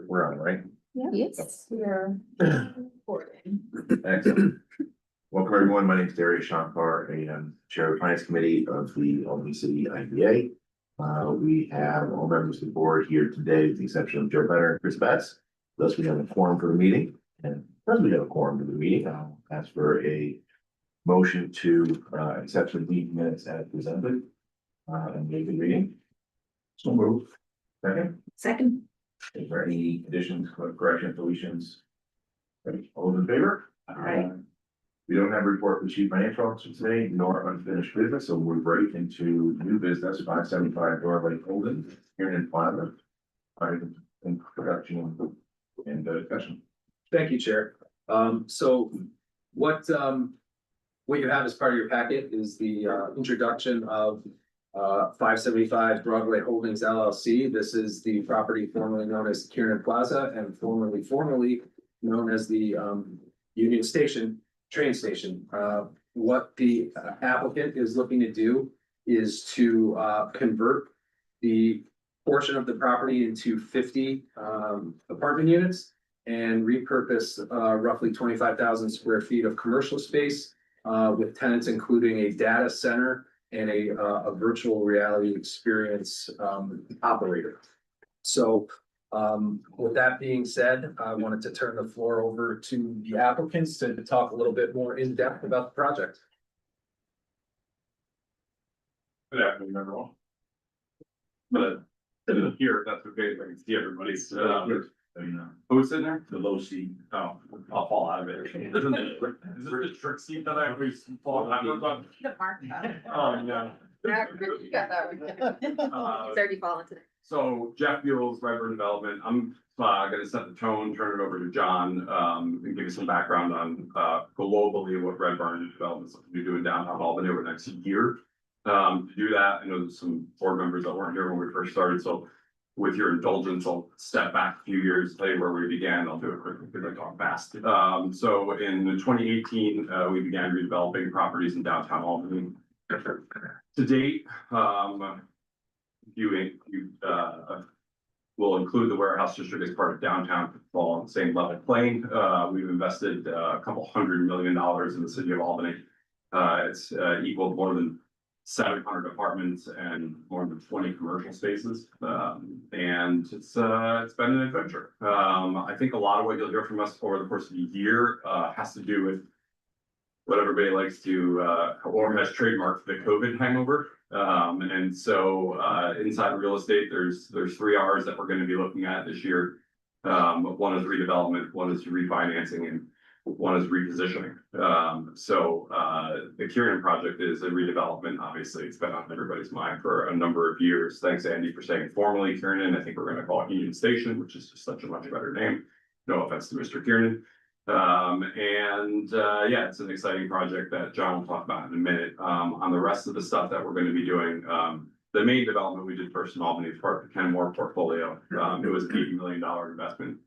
We're on, right? Yes, we are recording. Excellent. Welcome, everyone. My name is Darius Shankar, and I'm Chair of the Finance Committee of the Albany City IDA. We have all members of the board here today, with the exception of Joe Benner and Chris Betts. Thus, we have a quorum for the meeting, and because we have a quorum for the meeting, I'll ask for a motion to accept the meeting minutes as presented and make the reading. So move. Second. Is there any additions, corrections, deletions? All those in favor? Aye. We don't have a report from Chief Financial Officer today, nor unfinished business, so we're right into new business, 575 Doorway Holden, here in Plaza. In production and discussion. Thank you, Chair. So what you have as part of your packet is the introduction of 575 Broadway Holdings LLC. This is the property formerly known as Kiernan Plaza and formerly known as the Union Station train station. What the applicant is looking to do is to convert the portion of the property into 50 apartment units and repurpose roughly 25,000 square feet of commercial space with tenants including a data center and a virtual reality experience operator. So with that being said, I wanted to turn the floor over to the applicants to talk a little bit more in depth about the project. Good afternoon, everyone. But here, that's okay, if I can see everybody's, who's in there? The low seat. Oh, I'll fall out of it. Is it a trick seat that I always fall out of? The mark. Oh, yeah. You got that one. He's already fallen today. So Jeff Buell's Redburn Development, I'm gonna set the tone, turn it over to John, and give you some background on globally what Redburn Development's looking to do in downtown Albany over the next year. To do that, I know there's some board members that weren't here when we first started, so with your indulgence, I'll step back a few years, tell you where we began. I'll do it quickly because I talk fast. So in 2018, we began redeveloping properties in downtown Albany. To date, you will include the warehouse district as part of downtown, fall on the same level playing. We've invested a couple $100 million in the city of Albany. It's equal more than 700 apartments and more than 20 commercial spaces. And it's been an adventure. I think a lot of what you'll hear from us over the course of the year has to do with what everybody likes to or has trademarked the COVID hangover. And so inside real estate, there's 3 R's that we're going to be looking at this year. One is redevelopment, one is refinancing, and one is repositioning. So the Kiernan project is a redevelopment. Obviously, it's been on everybody's mind for a number of years. Thanks, Andy, for saying formally Kiernan. I think we're going to call it Union Station, which is just such a much better name. No offense to Mr. Kiernan. Yeah, it's an exciting project that John will talk about in a minute. On the rest of the stuff that we're going to be doing, the main development we did first in Albany is part of the Ken Moore portfolio. It was an $80 million investment.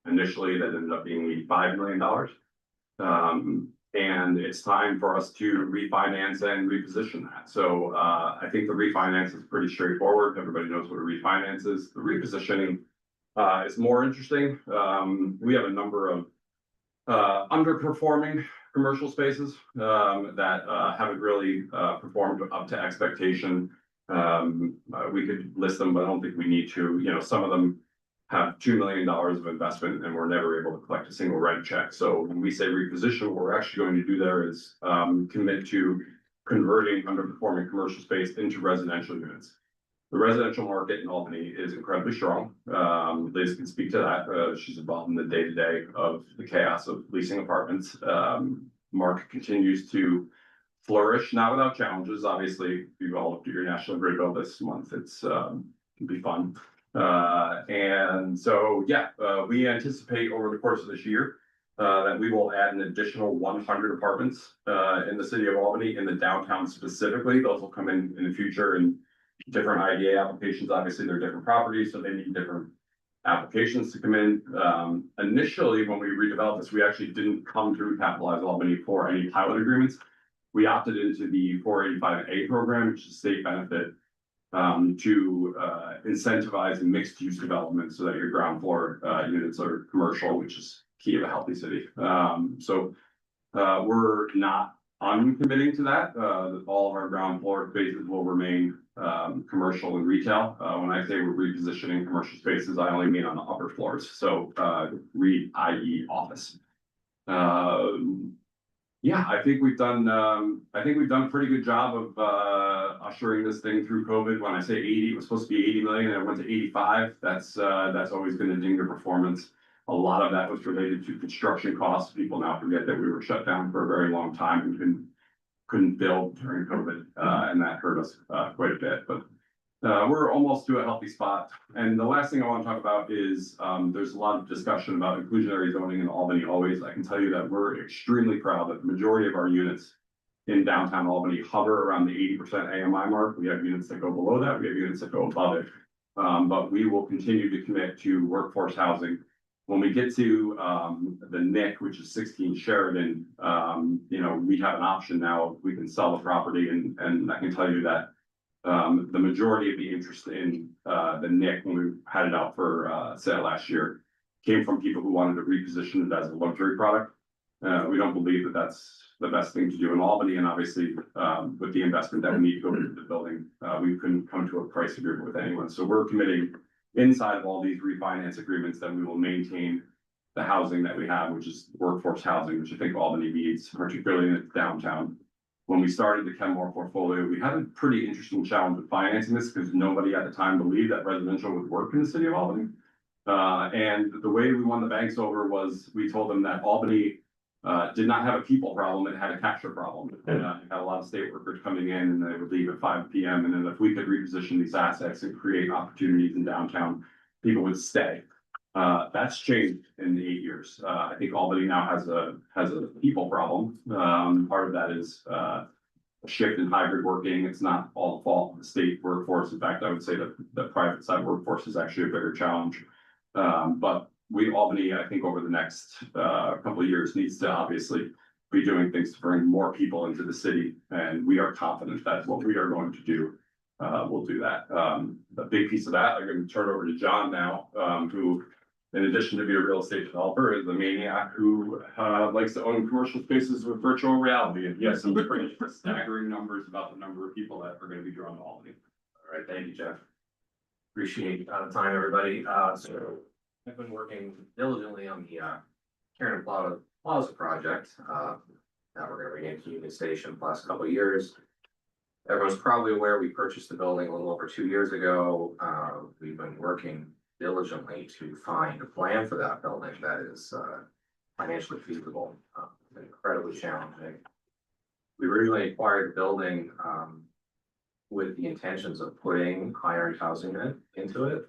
Initially, that ended up being $5 million. And it's time for us to refinance and reposition that. So I think the refinance is pretty straightforward. Everybody knows what a refinance is. The repositioning is more interesting. We have a number of underperforming commercial spaces that haven't really performed up to expectation. We could list them, but I don't think we need to. You know, some of them have $2 million of investment and we're never able to collect a single rent check. So when we say reposition, what we're actually going to do there is commit to converting underperforming commercial space into residential units. The residential market in Albany is incredibly strong. Liz can speak to that. She's involved in the day-to-day of the chaos of leasing apartments. Market continues to flourish, not without challenges. Obviously, you've all looked at your National Grid bill this month. It's can be fun. And so, yeah, we anticipate over the course of this year that we will add an additional 100 apartments in the city of Albany, in the downtown specifically. Those will come in the future and different IDA applications. Obviously, they're different properties, so they need different applications to come in. Initially, when we redeveloped this, we actually didn't come through Capitalize Albany for any pilot agreements. We opted into the 485A program, which is a state benefit to incentivize mixed use development so that your ground floor units are commercial, which is key of a healthy city. We're not uncommitting to that. All of our ground floor spaces will remain commercial and retail. When I say we're repositioning commercial spaces, I only mean on the upper floors. So i.e. office. Yeah, I think we've done a pretty good job of ushering this thing through COVID. When I say 80, it was supposed to be 80 million and it went to 85. That's always going to ding the performance. A lot of that was related to construction costs. People now forget that we were shut down for a very long time and couldn't build during COVID, and that hurt us quite a bit. But we're almost to a healthy spot. And the last thing I want to talk about is there's a lot of discussion about inclusionary zoning in Albany always. I can tell you that we're extremely proud that the majority of our units in downtown Albany hover around the 80% AMI mark. We have units that go below that. We have units that go above it. But we will continue to commit to workforce housing. When we get to the NIC, which is 16 Sheridan, we have an option now. We can sell the property, and I can tell you that the majority of the interest in the NIC when we had it out for sale last year came from people who wanted to reposition it as a luxury product. We don't believe that that's the best thing to do in Albany, and obviously with the investment that we need to go into the building, we couldn't come to a price agreement with anyone. So we're committing inside of all these refinance agreements that we will maintain the housing that we have, which is workforce housing, which I think Albany needs, particularly in downtown. When we started the Kenmore portfolio, we had a pretty interesting challenge with financing this because nobody at the time believed that residential would work in the city of Albany. And the way we won the banks over was we told them that Albany did not have a people problem, it had a capture problem. And it had a lot of state workers coming in and they would leave at 5 p.m. And then if we could reposition these assets and create opportunities in downtown, people would stay. That's changed in 8 years. I think Albany now has a people problem. Part of that is a shift in hybrid working. It's not all the fault of the state workforce. In fact, I would say that the private side workforce is actually a bigger challenge. But Albany, I think over the next couple of years needs to obviously be doing things to bring more people into the city. And we are confident that what we are going to do will do that. A big piece of that, I'm going to turn over to John now, who, in addition to be a real estate developer, is the maniac who likes to own commercial spaces with virtual reality. And he has some pretty staggering numbers about the number of people that are going to be drawn to Albany. All right, thank you, Jeff. Appreciate the time, everybody. So I've been working diligently on the Karen Plaza project that we're going to bring into Union Station the last couple of years. Everyone's probably aware we purchased the building a little over 2 years ago. We've been working diligently to find a plan for that building that is financially feasible. Incredibly challenging. We originally acquired the building with the intentions of putting higher-end housing into it.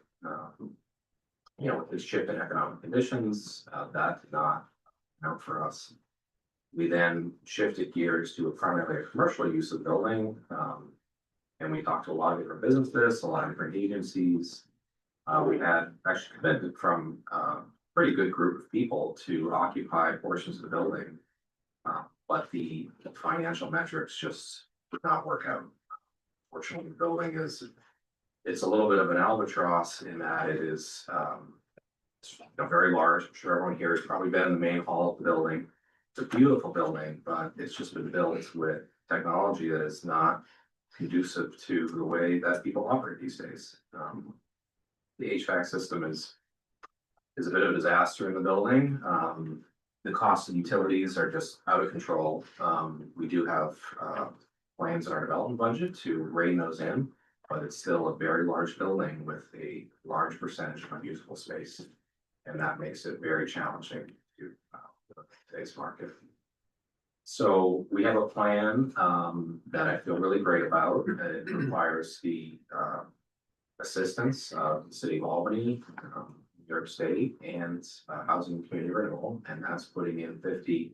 With this shift in economic conditions, that did not count for us. We then shifted gears to a primarily commercial use of the building. And we talked to a lot of different businesses, a lot of different agencies. We had actually committed from a pretty good group of people to occupy portions of the building. But the financial metrics just did not work out. Fortunately, the building it's a little bit of an albatross in that it is very large. I'm sure everyone here has probably been in the main hall of the building. It's a beautiful building, but it's just been built with technology that is not conducive to the way that people operate these days. The HVAC system is a bit of a disaster in the building. The cost of utilities are just out of control. We do have plans in our development budget to rein those in, but it's still a very large building with a large percentage of unusable space. And that makes it very challenging to today's market. So we have a plan that I feel really great about. It requires the assistance of the City of Albany, New York State, and Housing and Community Renewal, and that's putting in 50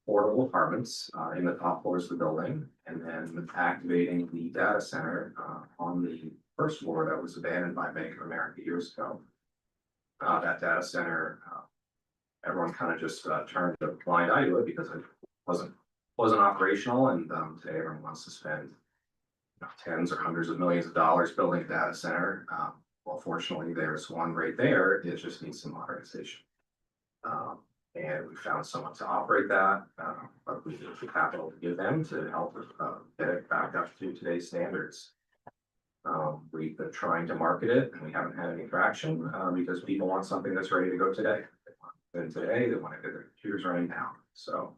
affordable apartments in the top floors of the building, and then activating the data center on the first floor that was abandoned by Bank of America years ago. That data center, everyone kind of just turned a blind eye to it because it wasn't operational, and today everyone wants to spend tens or hundreds of millions of dollars building a data center. Well, fortunately, there's one right there. It just needs some modernization. And we found someone to operate that, but we need the capital to give them to help get it back up to today's standards. We've been trying to market it and we haven't had any traction, because people want something that's ready to go today. They want it today, they want to get their computers running now. So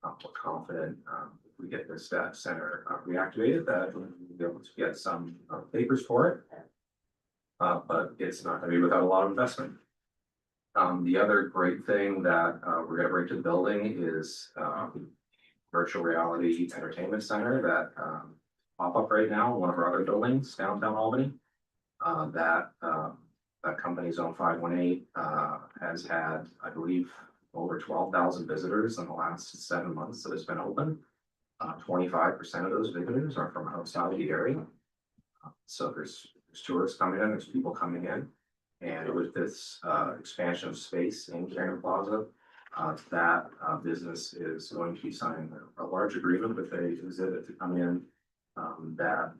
we're confident, if we get this data center reactivated, that we'll be able to get some papers for it. But it's not gonna be without a lot of investment. The other great thing that we're gonna bring to the building is virtual reality entertainment center that pop up right now in one of our other buildings downtown Albany. That company Zone 518 has had, I believe, over 12,000 visitors in the last 7 months that it's been open. 25% of those visitors are from outside the area. So there's tourists coming in, there's people coming in. And with this expansion of space in Karen Plaza, that business is going to be signing a large agreement with a exhibit to come in that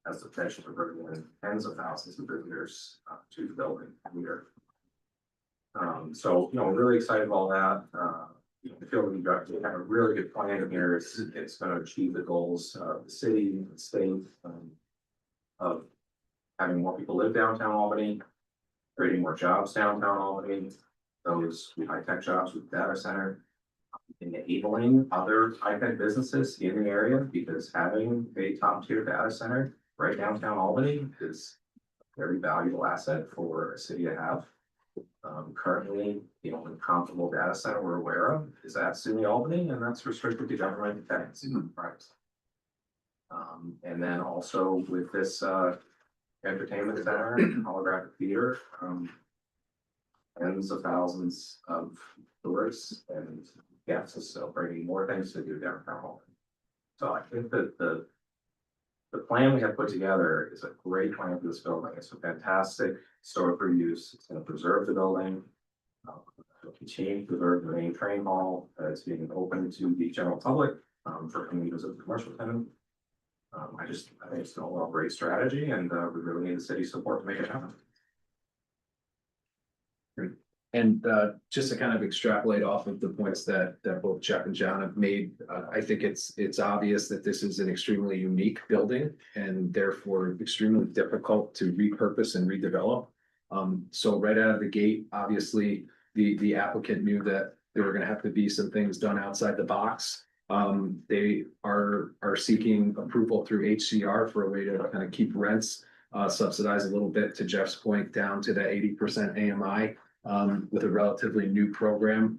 has the potential to bring in tens of thousands of visitors to the building here. So, we're really excited about that. I feel we have a really good plan here. It's going to achieve the goals of the city, the state, of having more people live downtown Albany, creating more jobs downtown Albany, those high-tech jobs with data center, enabling other high-tech businesses in the area, because having a top-tier data center right downtown Albany is a very valuable asset for a city to have. Currently, the only comparable data center we're aware of is at SUNY Albany, and that's restricted to government and tenants. And then also with this entertainment center, holographic theater, tens of thousands of tourists and guests, so bringing more things to do downtown Albany. So I think that the plan we have put together is a great plan for this building. It's a fantastic historical use. It's going to preserve the building. It'll continue to preserve the main train hall as being open to the general public for commuters of the commercial tenant. I think it's an overall great strategy, and we really need the city's support to make it happen. And just to kind of extrapolate off of the points that both Jeff and John have made, I think it's obvious that this is an extremely unique building and therefore extremely difficult to repurpose and redevelop. So right out of the gate, obviously, the applicant knew that there were going to have to be some things done outside the box. They are seeking approval through HCR for a way to kind of keep rents subsidized a little bit, to Jeff's point, down to the 80% AMI. With a relatively new program.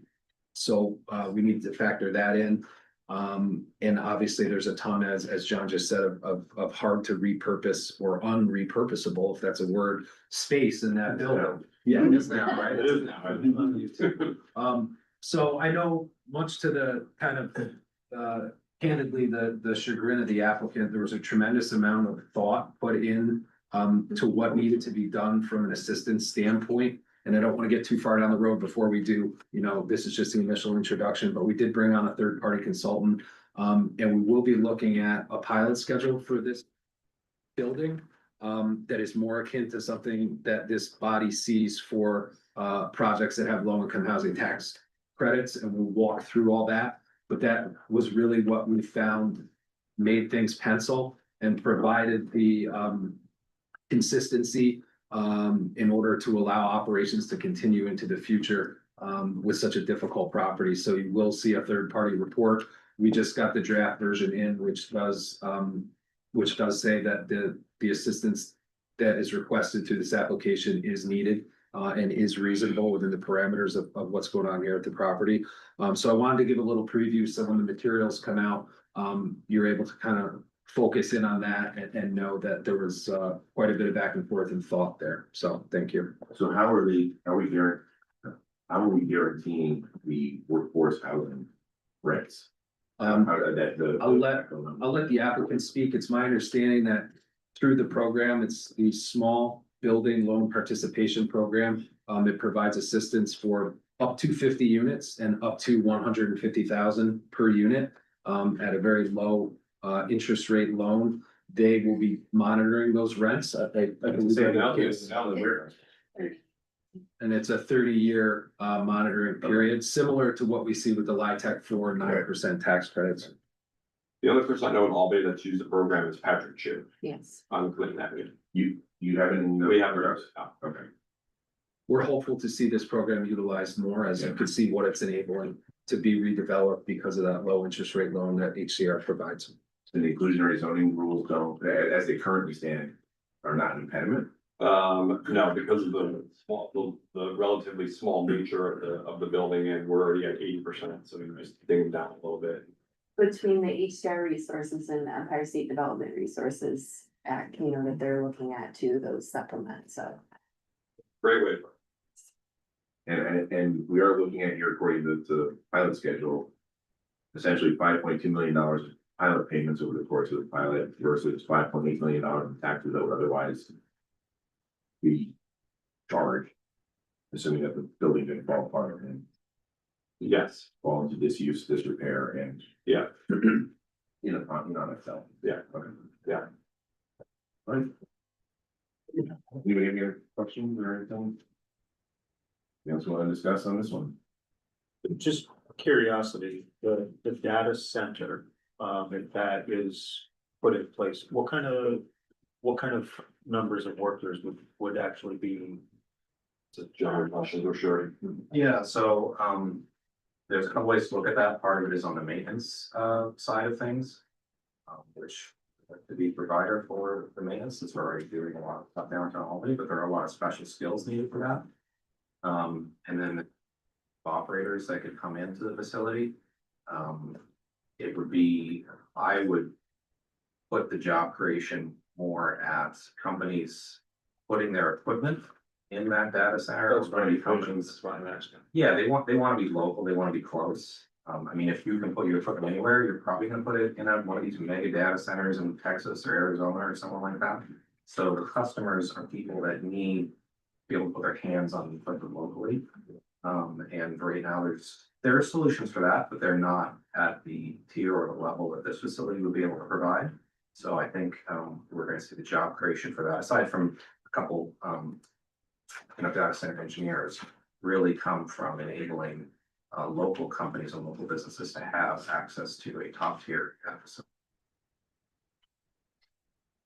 So we need to factor that in. And obviously there's a ton, as John just said, of hard to repurpose or unrepurposable, if that's a word, space in that building. Yeah, it is now, right? It is now. So I know, much to the kind of candidly, the chagrin of the applicant, there was a tremendous amount of thought put in to what needed to be done from an assistance standpoint. And I don't want to get too far down the road before we do, this is just the initial introduction, but we did bring on a third-party consultant. And we will be looking at a pilot schedule for this building that is more akin to something that this body sees for projects that have low-income housing tax credits, and we'll walk through all that. But that was really what we found made things pencil and provided the consistency in order to allow operations to continue into the future with such a difficult property. So you will see a third-party report. We just got the draft version in, which does say that the assistance that is requested through this application is needed and is reasonable within the parameters of what's going on here at the property. So I wanted to give a little preview, so when the materials come out, you're able to kind of focus in on that and know that there was quite a bit of back and forth and thought there. So thank you. So how are we guaranteeing the workforce housing rents? I'll let the applicant speak. It's my understanding that through the program, it's the small building loan participation program. It provides assistance for up to 50 units and up to 150,000 per unit at a very low interest rate loan. they will be monitoring those rents. I believe Say that now, is- now that we're. And it's a 30-year monitoring period, similar to what we see with the LIHTC for 9% tax credits. The only person I know in Albany that's used the program is Patrick Chu Yes. on Clinton Avenue. You haven't. We have. Okay. We're hopeful to see this program utilized more, as you can see what it's enabling to be redeveloped because of that low interest rate loan that HCR provides. And the inclusionary zoning rules don't, as they currently stand, are not an impediment. No, because of the relatively small nature of the building, and we're already at 80%, so we just dig down a little bit. Between the HDR resources and the Empire State Development Resources Act, that they're looking at too, those supplements, so. Great way. And we are looking at here, according to the pilot schedule, essentially $5.2 million of pilot payments over the course of the pilot versus $5.8 million in taxes that would otherwise be charged, assuming that the building didn't fall apart and Yes, fall into disuse, disrepair, and yeah, on itself. Yeah. Okay. Yeah. Right. Anybody have any other questions or anything? You else want to discuss on this one? Just curiosity, the data center, if that is put in place, what kind of numbers of workers would actually be? it's a general question, we're sure. Yeah, so, there's a couple ways to look at that. Part of it is on the maintenance, side of things. Which to be provider for the maintenance, since we're already doing a lot of stuff downtown Albany, but there are a lot of special skills needed for that. And then the operators that could come into the facility. It would be, I would put the job creation more at companies putting their equipment in that data center. That's Or maybe companies. That's why I'm asking. Yeah, they want to be local, they want to be close. I mean, if you can put your equipment anywhere, you're probably gonna put it in one of these mega data centers in Texas or Arizona or somewhere like that. So the customers are people that need to be able to put their hands on the equipment locally. And right now there are solutions for that, but they're not at the tier or the level that this facility would be able to provide. So I think, we're gonna see the job creation for that, aside from a couple, data center engineers really come from enabling local companies and local businesses to have access to a top tier facility.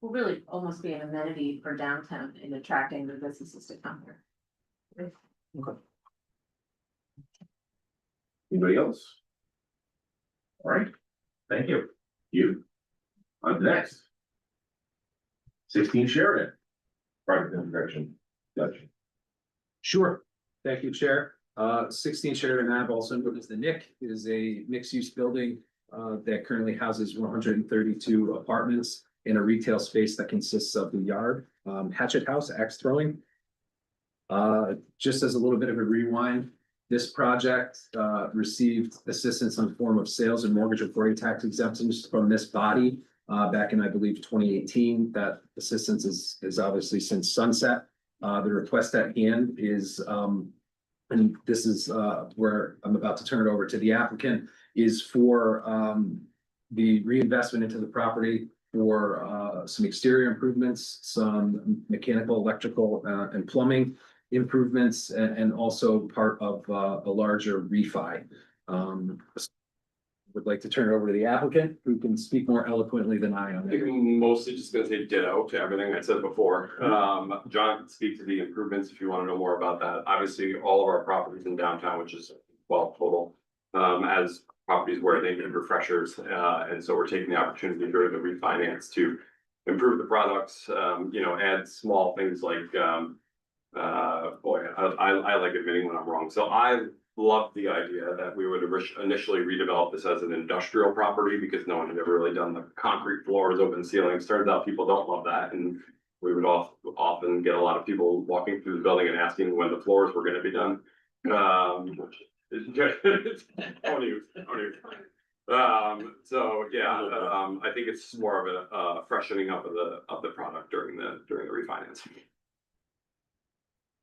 Will really almost be an amenity for downtown in attracting the businesses to come here. Anybody else? All right, Thank you. you. On to next. 16 Sheridan. Project introduction. Gotcha. Sure. Thank you, Chair. 16 Sheridan Ave, also known as the NIC, is a mixed-use building that currently houses 132 apartments in a retail space that consists of the yard, hatchet house, axe throwing. Just as a little bit of a rewind, this project received assistance in the form of sales and mortgage recording tax exemptions from this body back in, I believe, 2018. That assistance is obviously since sunset. The request at hand is, and this is where I'm about to turn it over to the applicant, is for the reinvestment into the property for some exterior improvements, some mechanical, electrical, and plumbing improvements, and also part of a larger refi. Would like to turn it over to the applicant, who can speak more eloquently than I I am. think I'm mostly just gonna say ditto to everything I said before. John can speak to the improvements if you wanna know more about that. Obviously, all of our properties in downtown, which is 12 total, as properties where they need refreshers, and so we're taking the opportunity during the refinance to improve the products, add small things like, I like admitting when I'm wrong. So I love the idea that we would initially redevelop this as an industrial property, because no one had ever really done the concrete floors, open ceilings. Turns out people don't love that, and we would often get a lot of people walking through the building and asking when the floors were gonna be done. Which is so yeah, I think it's more of a freshening up of the product during the refinance.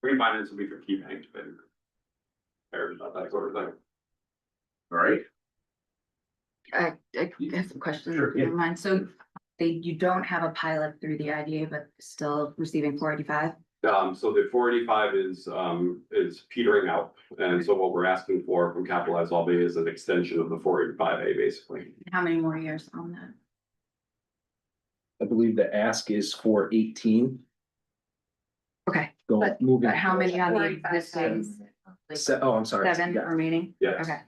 Refinance will be for key banks, but that sort of thing. All right. I have some questions, Sure, if you don't mind. So you don't have a pilot through the IDA, but still receiving 485. So the 485 is petering out, and so what we're asking for from Capitalized Lobby is an extension of the 485A, basically. How many more years on that? I believe the ask is for 18. Okay, Go, but moving. how many on the 45 existing? Oh, I'm sorry. 7 Yeah. remaining? Yes. Okay.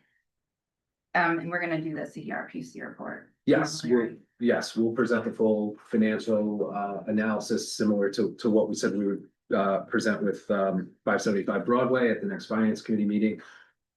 And we're gonna do the CRPC report. Yes, we'll present the full financial analysis similar to what we said we would present with 575 Broadway at the next finance committee meeting.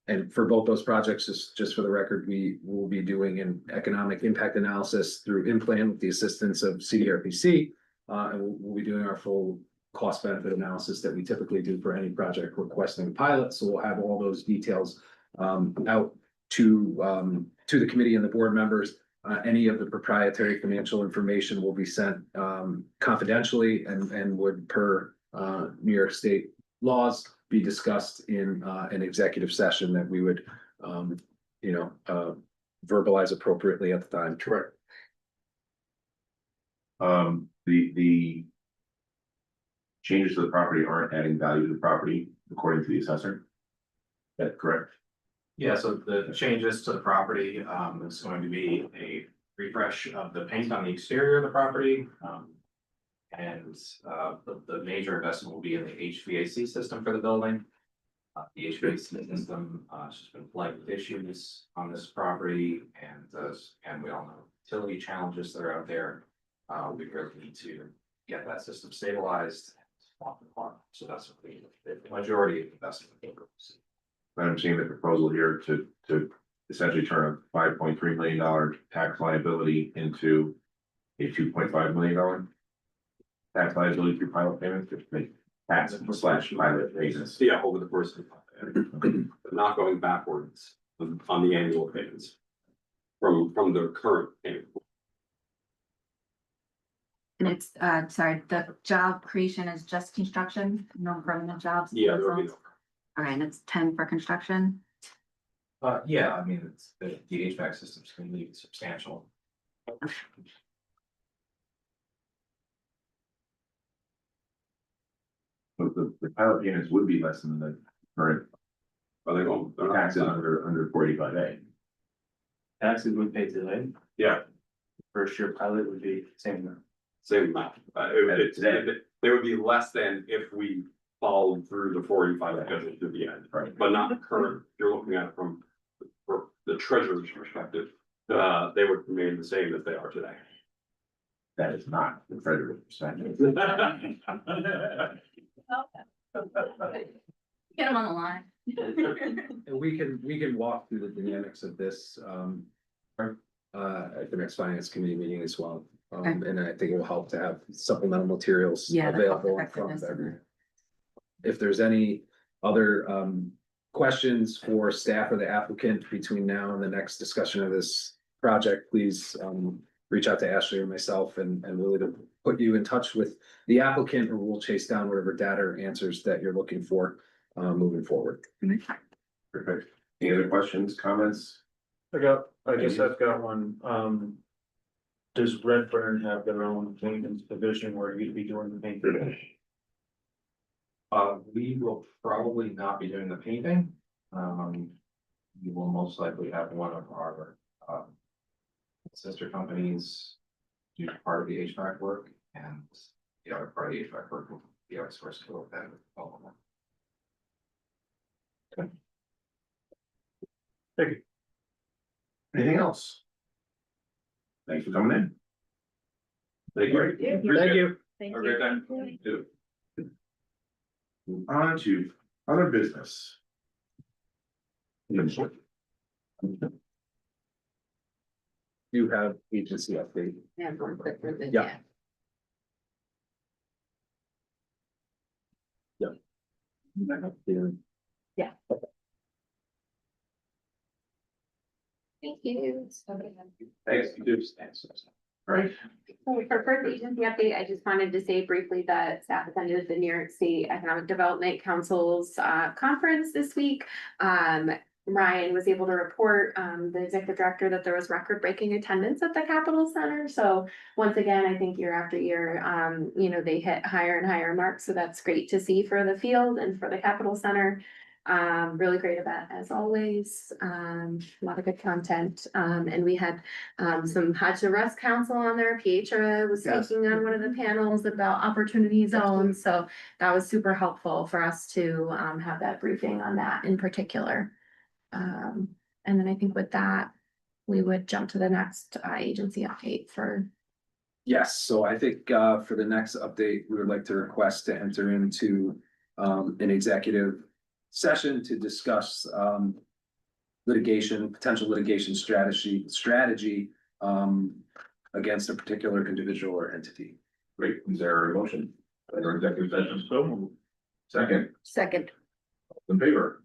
And for both those projects, just for the record, we will be doing an economic impact analysis through Implan with the assistance of CDRPC. And we'll be doing our full cost benefit analysis that we typically do for any project requesting a pilot. So we'll have all those details out to the committee and the board members. Any of the proprietary financial information will be sent confidentially and would, per New York State laws, be discussed in an executive session that we would verbalize appropriately at the time. Correct. The changes to the property aren't adding value to the property according to the assessor. That's correct. Yeah, so the changes to the property, is going to be a refresh of the paint on the exterior of the property. And the major investment will be in the HVAC system for the building. The HVAC system, has just been plagued with issues on this property, and we all know utility challenges that are out there. We really need to get that system stabilized. So that's what the majority of the investment. I'm seeing the proposal here to essentially turn a $5.3 million tax liability into a $2.5 million tax liability through pilot payments, which make tax / pilot payments. Yeah, over the course of the not going backwards on the annual payments from the current payment. And it's, sorry, the job creation is just construction, no permanent jobs? Yeah, there will be. Okay, and it's 10 for construction? Yeah, I mean, it's the HVAC system's gonna be substantial. So the pilot payments would be less than the current Are they going? They're not. taxes under 45A. Taxes would pay today, Yeah, first year pilot would be same. same amount. They would be less than if we followed through the 45 schedule to the end, Right. but not the current. You're looking at it from the treasurer's perspective. They would remain the same as they are today. That is not the federal perspective. Get them on the line. And we can walk through the dynamics of this at the next finance committee meeting as well. And I think it will help to have supplemental materials Yeah, the available in cost front of effectiveness of everyone. If there's any other questions for staff or the applicant between now and the next discussion of this project, please reach out to Ashley or myself and really to put you in touch with the applicant, or we'll chase down whatever data or answers that you're looking for moving forward. Perfect. Any other questions, comments? I guess I've got one, does Redburn have their own maintenance division where you'd be doing the painting? We will probably not be doing the painting. We will most likely have one of our sister companies do part of the HVAC work, and the other part of the HVAC work will be outsourced to them. Anything else? Thanks for coming in. Thank you. Thank you. Have a great time. Too. Move on to other business. You have agency update. Yeah, one quick for the, Yeah. Yeah. Thank you. Thanks. You do. Right. So for first agency update, I just wanted to say briefly that staff attended the New York State Economic Development Council's conference this week. Ryan was able to report, the executive director, that there was record-breaking attendance at the Capitol Center. So once again, I think year after year, you know, they hit higher and higher marks. So that's great to see for the field and for the Capitol Center. Really great event as always. A lot of good content. And we had some Hudson Rest Council on there. Pietra was Yes. speaking on one of the panels about opportunity zones. So that was super helpful for us to have that briefing on that in particular. And then I think with that, we would jump to the next agency update for. Yes, so I think for the next update, we would like to request to enter into an executive session to discuss litigation, potential litigation strategy against a particular individual or entity. Great, is there a motion? Or executive session? So. Second, Second. in favor?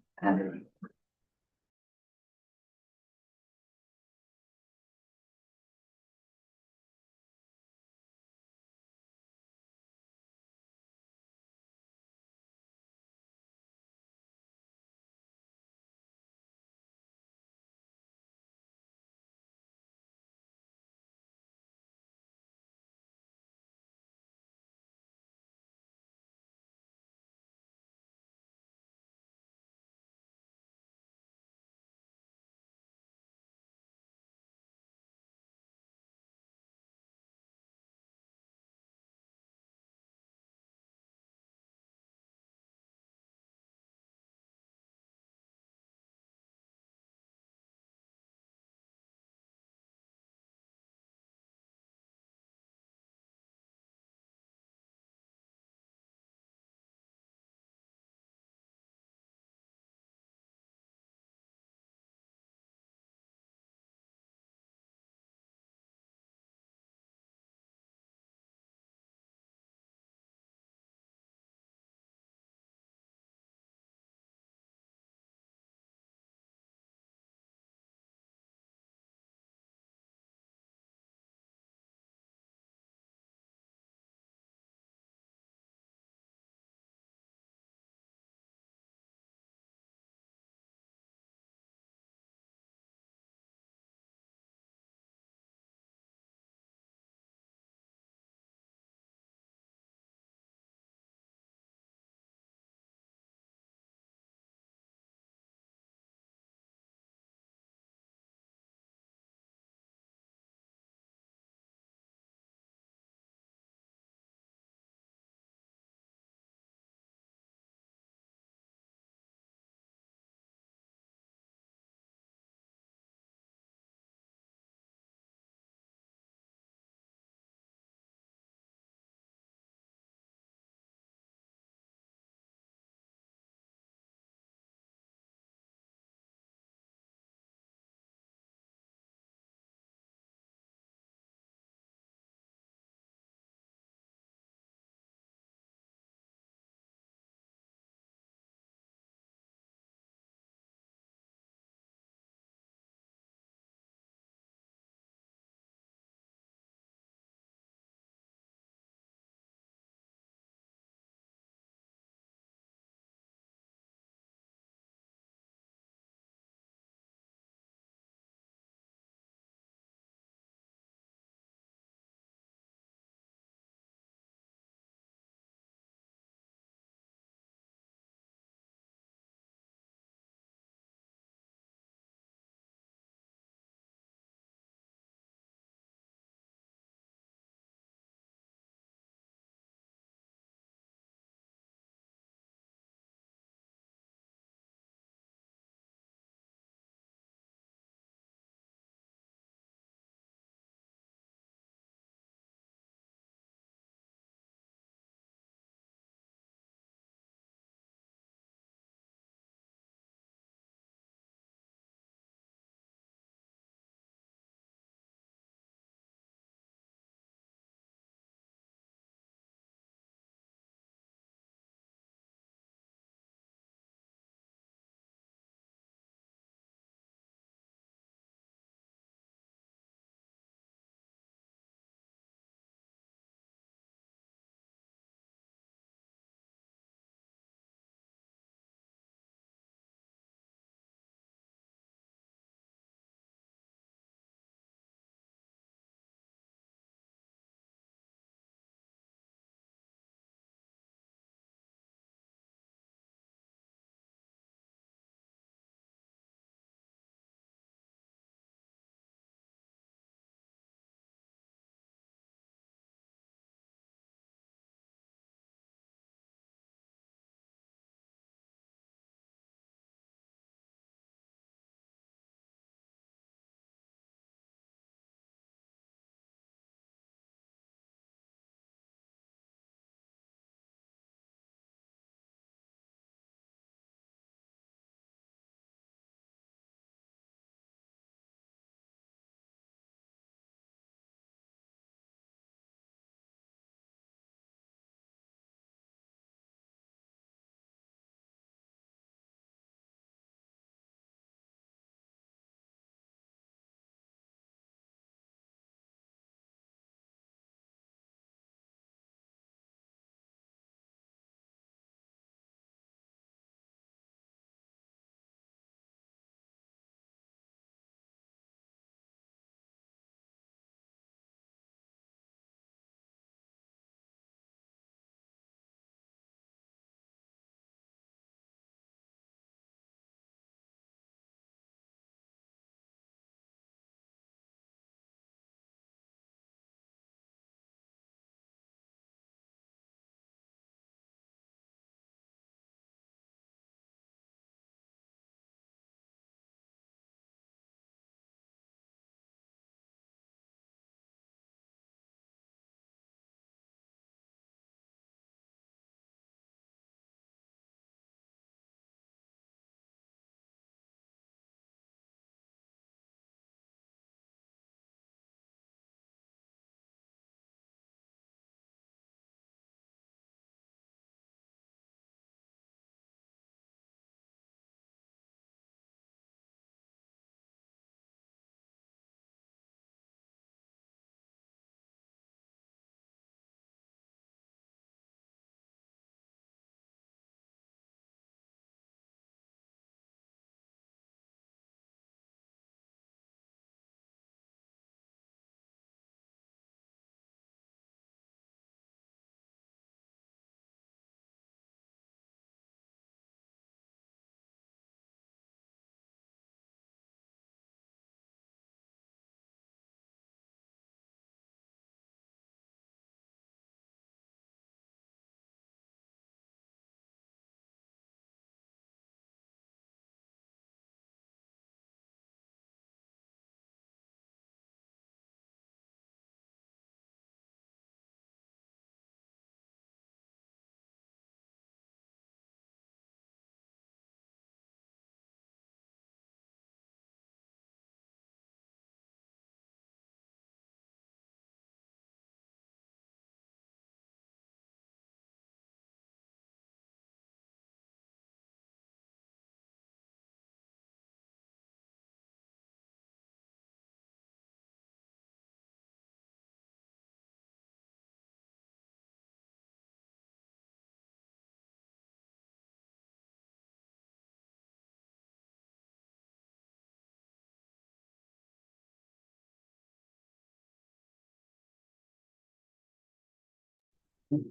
Alright,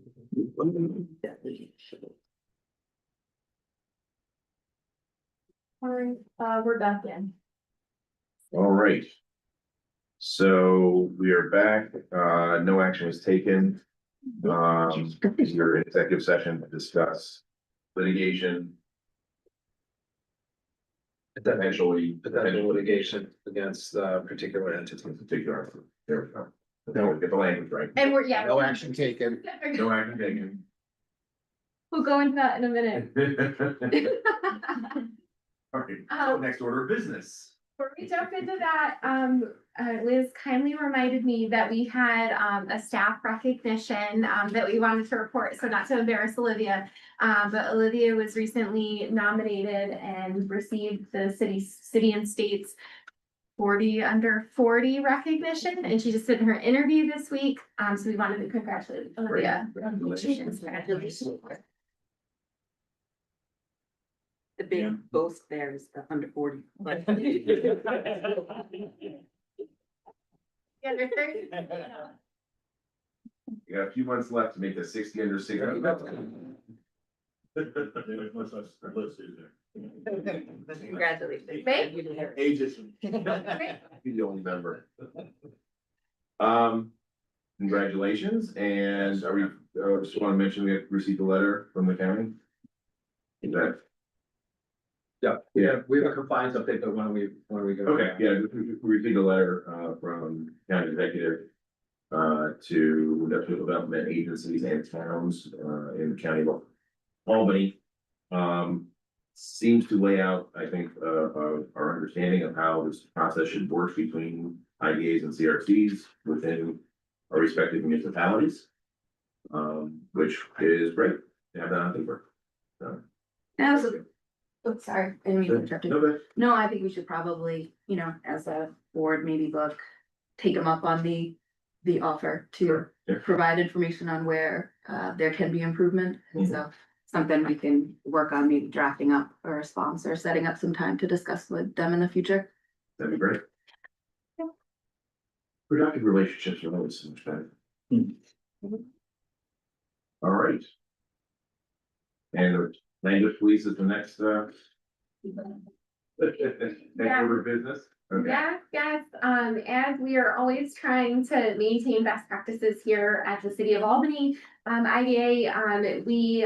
we're back in. All right. So we are back, no action was taken. You're in executive session to discuss litigation. Potential litigation against particular entities. In particular, there we go. Don't get the language right. And we're, yeah. No action taken. No action taken. We'll go into that in a minute. All right, so next order of business. Before we jump into that, Liz kindly reminded me that we had, a staff recognition, that we wanted to report, so not to embarrass Olivia. But Olivia was recently nominated and received the city and state's 40 under 40 recognition, and she just did her interview this week. So we wanted to congratulate Olivia. Congratulations. Congratulations. The big boast there is the under 40. Yeah, they're 30. You got a few months left to make the 60 under 60. Congratulations. Thank Ages. Be the only member. Congratulations, and are we, just want to mention we have received a letter from the county? Is that, Yeah, we have a compliance update, but when we go? okay, yeah, we received a letter, from county executive. To industrial development agencies and towns, in the county of Albany. Seems to lay out, I think, our understanding of how this process should work between IDAs and CRCs within our respective municipalities. Which is great to have that on paper. So, Oops, sorry, I didn't mean to interrupt you. okay. No, I think we should probably, as a board, maybe take them up on the offer to Yeah. provide information on where, there can be improvement. Mhm. So something we can work on, maybe drafting up a response or setting up some time to discuss with them in the future. That'd be great. Productive relationships are always so much better. All right. And language police is the next, next order of business. Okay. Yes, as we are always trying to maintain best practices here at the city of Albany, IDA, we,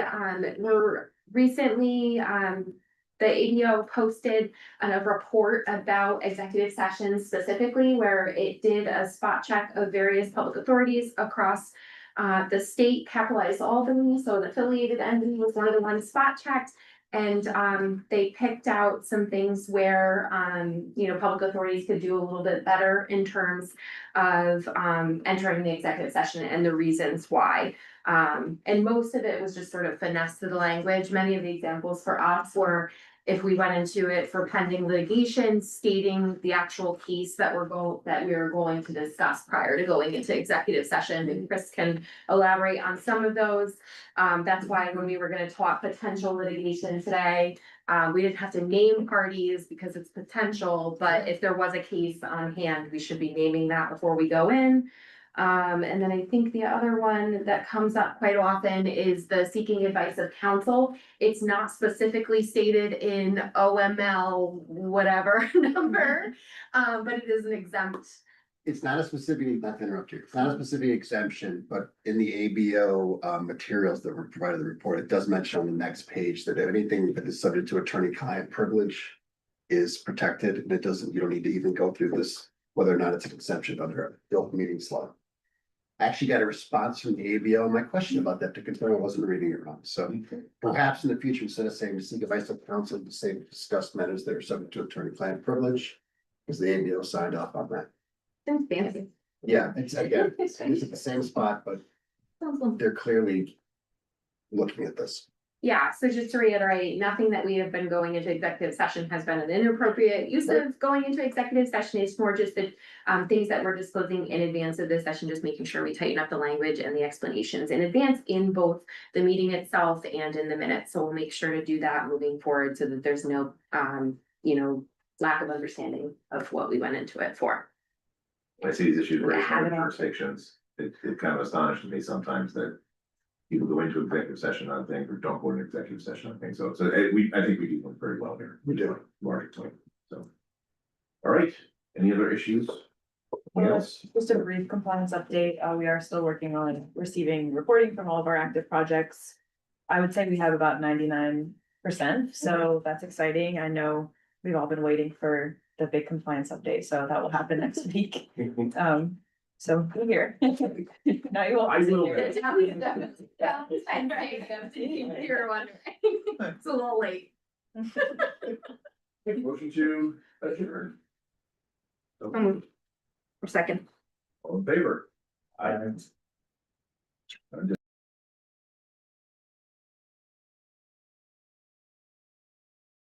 were recently, the ABO posted a report about executive sessions specifically, where it did a spot check of various public authorities across the state, capitalized Albany, so an affiliated entity was one of the ones spot checked. And they picked out some things where, public authorities could do a little bit better in terms of entering the executive session and the reasons why. And most of it was just sort of finesse to the language. Many of the examples for us were, if we went into it for pending litigation, stating the actual case that we are going to discuss prior to going into executive session, and Chris can elaborate on some of those. That's why when we were gonna talk potential litigation today, we didn't have to name parties because it's potential, but if there was a case on hand, we should be naming that before we go in. And then I think the other one that comes up quite often is the seeking advice of counsel. It's not specifically stated in OML, whatever number, but it is an exempt. It's not a specific, not to interrupt you, it's not a specific exemption, but in the ABO materials that were provided the report, it does mention on the next page that anything that is subject to attorney-client privilege is protected, and it doesn't, you don't need to even go through this, whether or not it's an exception under the open meetings law. I actually got a response from the ABO on my question about that to confirm I wasn't reading it wrong, so perhaps in the future, instead of saying to seek advice of counsel, to say discuss matters that are subject to attorney-client privilege, because the ABO signed off on that. Sounds fancy. Yeah, it's again, it's at the same spot, but they're clearly looking at this. Yeah, so just to reiterate, nothing that we have been going into executive session has been an inappropriate use of going into executive session. It's more just the things that we're disclosing in advance of this session, just making sure we tighten up the language and the explanations in advance in both the meeting itself and in the minutes. So we'll make sure to do that moving forward so that there's no, lack of understanding of what we went into it for. I see these issues raised Have in it all. jurisdictions. It kind of astonishes me sometimes that people go into executive session on things or don't go into executive session on things. So, I think we do work very well here. We do. Largely, so. All right, any other issues? Anything else? Just a brief compliance update. We are still working on receiving reporting from all of our active projects. I would say we have about 99%, so that's exciting. I know we've all been waiting for the big compliance update, so that will happen next week. So be here. Now you I won't. will. Yeah, I'm right. You're wondering. It's a little late. Motion to adjourn. Or second. All in favor? I